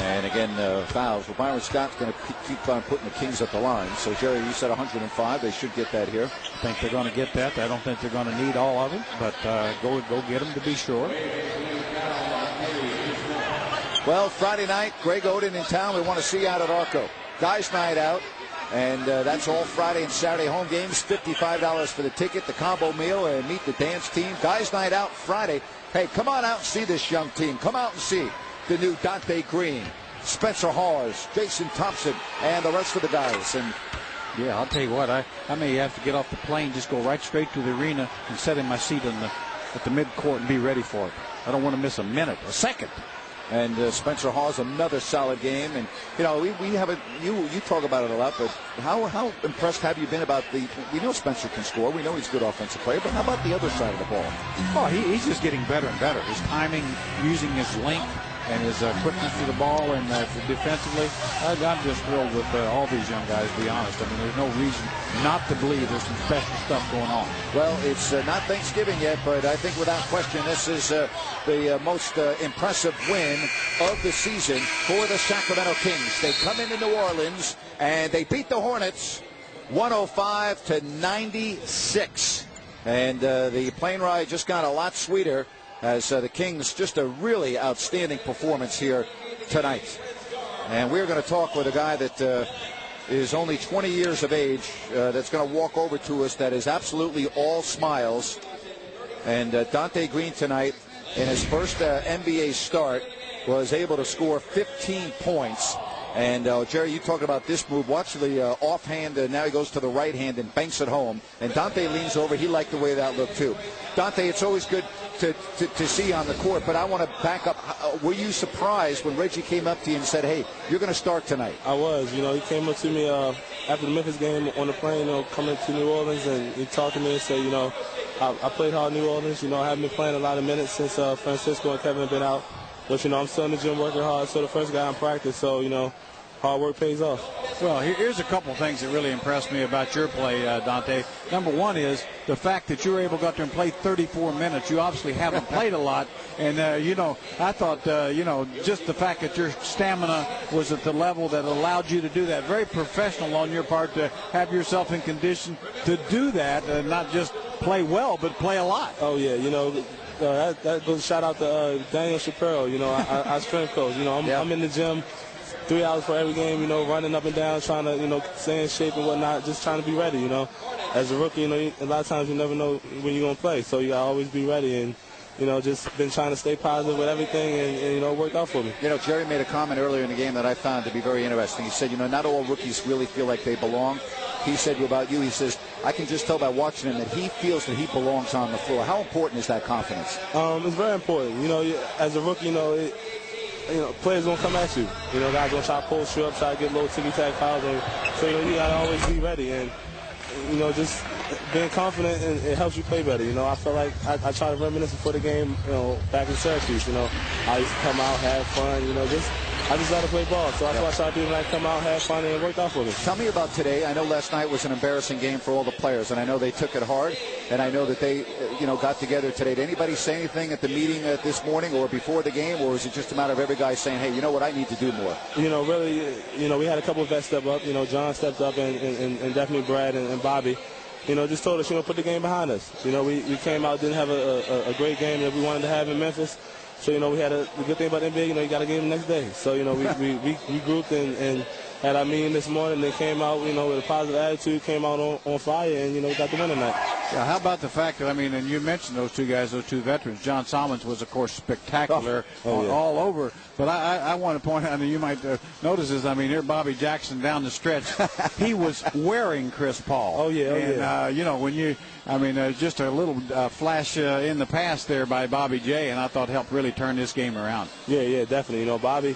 And again, fouls. Well, Byron Scott's going to keep on putting the Kings at the line. So, Jerry, you said 105. They should get that here. I think they're going to get that. I don't think they're going to need all of it, but go get them to be sure. Well, Friday night, Greg Oden in town. We want to see you out at Arco. Guys' night out. And that's all Friday and Saturday home games. $55 for the ticket, the combo meal, and meet the dance team. Guys' night out Friday. Hey, come on out and see this young team. Come out and see the new Dante Green, Spencer Hawes, Jason Thompson, and the rest of the guys. And yeah, I'll tell you what, I may have to get off the plane, just go right straight to the arena and sit in my seat at the midcourt and be ready for it. I don't want to miss a minute, a second. And Spencer Hawes, another solid game. And, you know, we haven't, you talk about it a lot, but how impressed have you been about we know Spencer can score. We know he's a good offensive player, but how about the other side of the ball? Oh, he's just getting better and better. His timing, using his length and his quickness to the ball and defensively. I'm just thrilled with all these young guys, to be honest. I mean, there's no reason not to believe there's some special stuff going on. Well, it's not Thanksgiving yet, but I think without question this is the most impressive win of the season for the Sacramento Kings. They come into New Orleans and they beat the Hornets 105-96. And the plane ride just got a lot sweeter as the Kings, just a really outstanding performance here tonight. And we're going to talk with a guy that is only 20 years of age that's going to walk over to us that is absolutely all smiles. And Dante Green tonight, in his first NBA start, was able to score 15 points. And, Jerry, you talked about this move. Watch the offhand. Now he goes to the right hand and banks it home. And Dante leans over. He liked the way that looked, too. Dante, it's always good to see on the court, but I want to back up. Were you surprised when Reggie came up to you and said, hey, you're going to start tonight? I was. You know, he came up to me after the Memphis game on the plane, coming to New Orleans, and he talked to me and said, I played hard in New Orleans. I haven't been playing a lot of minutes since Francisco and Kevin have been out. But, I'm still in the gym working hard, so the first guy in practice. So, hard work pays off. Well, here's a couple of things that really impressed me about your play, Dante. Number one is the fact that you were able to go out there and play 34 minutes. You obviously haven't played a lot. And, I thought, just the fact that your stamina was at the level that allowed you to do that. Very professional on your part to have yourself in condition to do that, not just play well, but play a lot. Oh, yeah, that goes shout out to Daniel Shapiro, our strength coach. I'm in the gym 3 hours for every game, running up and down, trying to, stay in shape and whatnot, just trying to be ready, As a rookie, a lot of times you never know when you're going to play, so you got to always be ready. And, just been trying to stay positive with everything, and it worked out for me. Jerry made a comment earlier in the game that I found to be very interesting. He said, not all rookies really feel like they belong. He said about you, he says, I can just tell by watching him that he feels that he belongs on the floor. How important is that confidence? It's very important. As a rookie, players gonna come at you. Guys gonna try to post you up, try to get little ticky-tack fouls. So, you gotta always be ready. And, just being confident, and it helps you play better. I feel like I try to reminisce before the game, back in Syracuse. I used to come out, have fun, I just got to play ball. So that's what I try to do when I come out, have fun, and it worked out for me. Tell me about today. I know last night was an embarrassing game for all the players, and I know they took it hard, and I know that they, got together today. Did anybody say anything at the meeting this morning or before the game, or is it just a matter of every guy saying, hey, you know what, I need to do more? Really, we had a couple of vets step up. John stepped up, and definitely Brad and Bobby. Just told us, put the game behind us. We came out, didn't have a great game that we wanted to have in Memphis. So, we had the good thing about NBA, you got a game the next day. So, we grouped and had our meeting this morning. They came out, with a positive attitude, came out on fire, and, we got the win tonight. Yeah, how about the fact that, and you mentioned those two guys, those two veterans. John Solomons was, of course, spectacular all over. But I want to point out, and you might notice this, here Bobby Jackson down the stretch, he was wearing Chris Paul. Oh, yeah. And, when you, just a little flash in the past there by Bobby J, and I thought helped really turn this game around. Yeah, definitely. Bobby,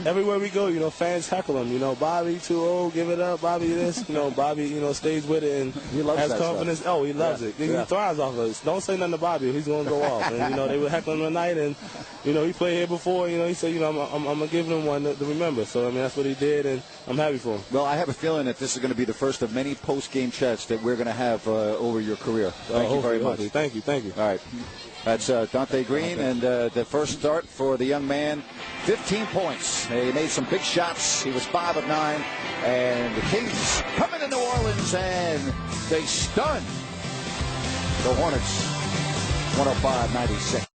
everywhere we go, fans heckle him. Bobby too old, give it up. Bobby this, Bobby, stays with it and he loves has that confidence. Stuff. Oh, he loves it. He thrives off of us. Don't say nothing to Bobby. He's going to go off. And, they were heckling him tonight, and, he played here before. He said, I'm going to give him one to remember. So, that's what he did, and I'm happy for him. Well, I have a feeling that this is going to be the first of many post-game chats that we're going to have over your career. Thank you very much. Thank you. All right. That's Dante Green, and the first start for the young man 15 points. He made some big shots. He was 5 of 9. And the Kings come into New Orleans, and they stun the Hornets 105-96.